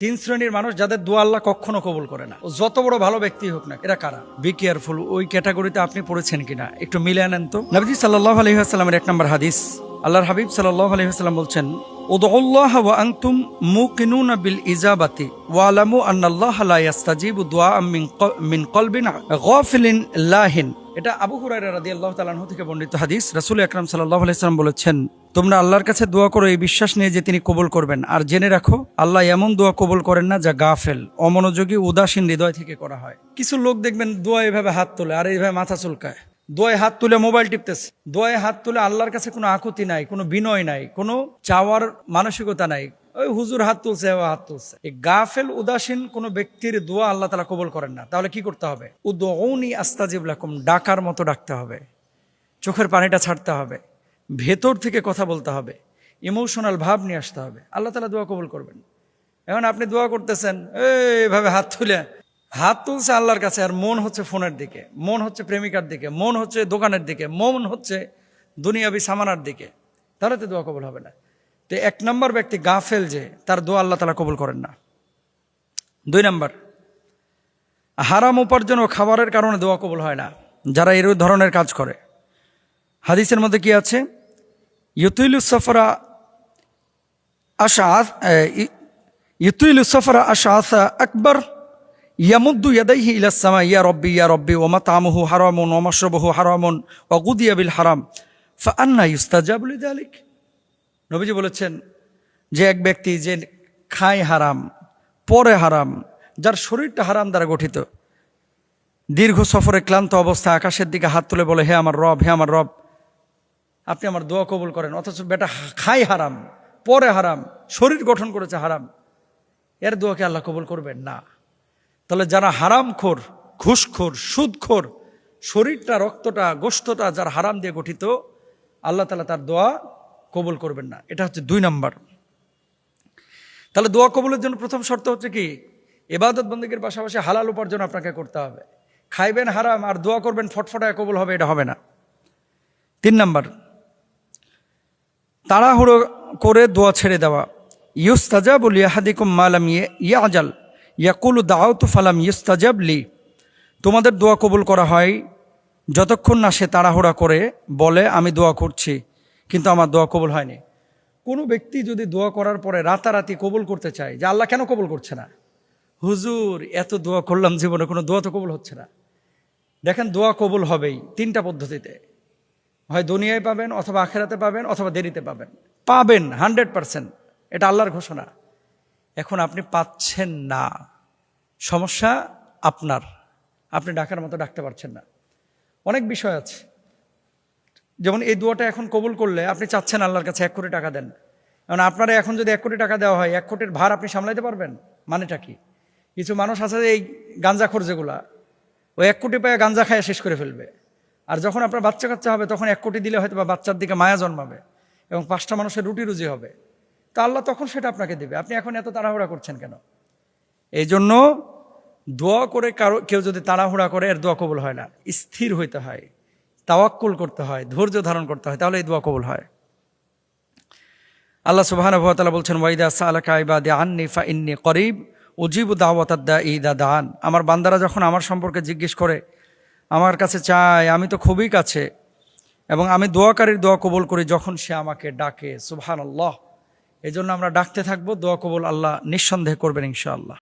তিন শ্রেণীর মানুষ যাদের দোয়া আল্লাহ কখনো কবুল করে না, ও যত বড় ভালো ব্যক্তি হোক না, এরা কারা? Be careful. ওই ক্যাটাগরিতে আপনি পড়েছেন কিনা একটু মিলিয়ে নেন তো। নবীজি সাল্লাল্লাহু আলাইহি ওয়াসাল্লামের 1 নম্বর হাদিস, আল্লাহর হাবিব সাল্লাল্লাহু আলাইহি ওয়াসাল্লাম বলছেন, উদউল্লাহ ওয়া আনতুম মুকিনুনা বিল ইজাবাতি ওয়া আলামু আন্নাল্লাহা লা ইস্তাজিবু দুআআ মিন কলবিন গাফিলিন লাহিন। এটা আবু হুরায়রা রাদিয়াল্লাহু তাআলা আনহু থেকে বর্ণিত হাদিস। রাসূল আকরাম সাল্লাল্লাহু আলাইহি ওয়াসাল্লাম বলেছেন, তোমরা আল্লাহর কাছে দোয়া করো এই বিশ্বাস নিয়ে যে তিনি কবুল করবেন, আর জেনে রাখো আল্লাহ এমন দোয়া কবুল করেন না যা গাফেল, অমনোযোগী, উদাসীন হৃদয় থেকে করা হয়। কিছু লোক দেখবেন দোয়া এভাবে হাত তোলে আর এইভাবে মাথা চুলকায়, দোয়ায় হাত তুলে মোবাইল টিপতেছে, দোয়ায় হাত তুলে আল্লাহর কাছে কোনো আকুতি নাই, কোনো বিনয় নাই, কোনো চাওয়ার মানসিকতা নাই। ওই হুজুর হাত তুলছে, হাত তুলছে। এই গাফেল উদাসীন কোন ব্যক্তির দোয়া আল্লাহ তাআলা কবুল করেন না। তাহলে কি করতে হবে? উদউনি আস্তাজিব লাকুম, ডাকার মতো ডাকতে হবে, চোখের পানিটা ছাড়তে হবে, ভেতর থেকে কথা বলতে হবে, ইমোশনাল ভাব নিয়ে আসতে হবে, আল্লাহ তাআলা দোয়া কবুল করবেন। এখন আপনি দোয়া করতেছেন এইভাবে হাত তুলে, হাত তুলছে আল্লাহর কাছে, আর মন হচ্ছে ফোনের দিকে, মন হচ্ছে প্রেমিকার দিকে, মন হচ্ছে দোকানের দিকে, মন হচ্ছে দুনিয়াবি সামানার দিকে, তাহলে তো দোয়া কবুল হবে না। তো 1 নম্বর ব্যক্তি গাফেল, যে তার দোয়া আল্লাহ তাআলা কবুল করেন না। 2 নম্বর, হারাম উপার্জন ও খাবারের কারণে দোয়া কবুল হয় না, যারা এই ধরনের কাজ করে। হাদিসের মধ্যে কি আছে? ইউতিলুস সাফরা আশআসা আকবার ইয়ামুদ্দু ইয়াদাইহি ইলাস সামা ইয়া রব্বি ওয়া মাতআমুহু হারামুন ওয়া মাশরাবুহু হারামুন ওয়া গুদিয়া বিল হারাম ফাআন্না ইউস্তাজাবু লিযালিক। নবীজি বলেছেন যে এক ব্যক্তি যে খায় হারাম, পরে হারাম, যার শরীরটা হারাম দ্বারা গঠিত, দীর্ঘ সফরে ক্লান্ত অবস্থায় আকাশের দিকে হাত তুলে বলে, হে আমার রব, হে আমার রব, আপনি আমার দোয়া কবুল করেন, অথচ বেটা খায় হারাম, পরে হারাম, শরীর গঠন করেছে হারাম, এর দোয়াকে আল্লাহ কবুল করবেন না। তাহলে যারা হারামখোর, ঘুষখোর, সুদখোর, শরীরটা, রক্তটা, গোশতটা যার হারাম দিয়ে গঠিত, আল্লাহ তাআলা তার দোয়া কবুল করবেন না। এটা হচ্ছে 2 নম্বর। তাহলে দোয়া কবুলের জন্য প্রথম শর্ত হচ্ছে কি? ইবাদত বন্দেগীর পাশাপাশি হালাল উপার্জন আপনাকে করতে হবে। খাইবেন হারাম আর দোয়া করবেন ফটফটায় কবুল হবে, এটা হবে না। 3 নম্বর, তাড়াহুড়ো করে দোয়া ছেড়ে দেওয়া। ইউস্তাজাবু লিআহাদিকুম মা লাম ইয়াজাল ইয়াকুলু দাআউতু ফালাম ইউস্তাজাব লি। তোমাদের দোয়া কবুল করা হয় যতক্ষণ না সে তাড়াহুড়া করে বলে আমি দোয়া করছি কিন্তু আমার দোয়া কবুল হয়নি। কোনো ব্যক্তি যদি দোয়া করার পরে রাতারাতি কবুল করতে চায়, যে আল্লাহ কেন কবুল করছে না? হুজুর এত দোয়া করলাম, জীবনে কোনো দোয়া তো কবুল হচ্ছে না। দেখেন, দোয়া কবুল হবেই 3টা পদ্ধতিতে, হয় দুনিয়ায় পাবেন, অথবা আখেরাতে পাবেন, অথবা দেরিতে পাবেন। পাবেন 100%, এটা আল্লাহর ঘোষণা। এখন আপনি পাচ্ছেন না, সমস্যা আপনার, আপনি ডাকার মতো ডাকতে পারছেন না। অনেক বিষয় আছে, যেমন এই দোয়াটা এখন কবুল করলে আপনি চাচ্ছেন আল্লাহর কাছে 1 কোটি টাকা দেন। কারণ আপনারা এখন যদি 1 কোটি টাকা দেওয়া হয়, 1 কোটির ভার আপনি সামলাইতে পারবেন? মানেটা কি? কিছু মানুষ আছে এই গাঞ্জাখোর যেগুলা, ওই 1 কোটি পায়ে গাঞ্জা খায় শেষ করে ফেলবে। আর যখন আপনার বাচ্চা কাচ্চা হবে, তখন 1 কোটি দিলে হয়তো বা বাচ্চার দিকে মায়া জন্মাবে এবং 5টা মানুষের রুটি রুজি হবে। তা আল্লাহ তখন সেটা আপনাকে দেবে। আপনি এখন এত তাড়াহুড়া করছেন কেন? এই জন্য দোয়া করে কেউ যদি তাড়াহুড়া করে, এর দোয়া কবুল হয় না। স্থির হইতে হয়, তাওয়াক্কুল করতে হয়, ধৈর্য ধারণ করতে হয়, তাহলে এই দোয়া কবুল হয়। আল্লাহ সুবহানাহু ওয়া তাআলা বলছেন, ওয়াইদা সালাকা ইবাদি আন্নী ফাইন্নী করিব উজিবু দাওয়াতাদ দাঈ ইযা দাআন। আমার বান্দারা যখন আমার সম্পর্কে জিজ্ঞেস করে, আমার কাছে চায়, আমি তো খুবই কাছে, এবং আমি দোয়াকারীর দোয়া কবুল করি যখন সে আমাকে ডাকে। সুবহানাল্লাহ। এই জন্য আমরা ডাকতে থাকবো, দোয়া কবুল আল্লাহ নিঃসন্দেহে করবেন ইনশাআল্লাহ।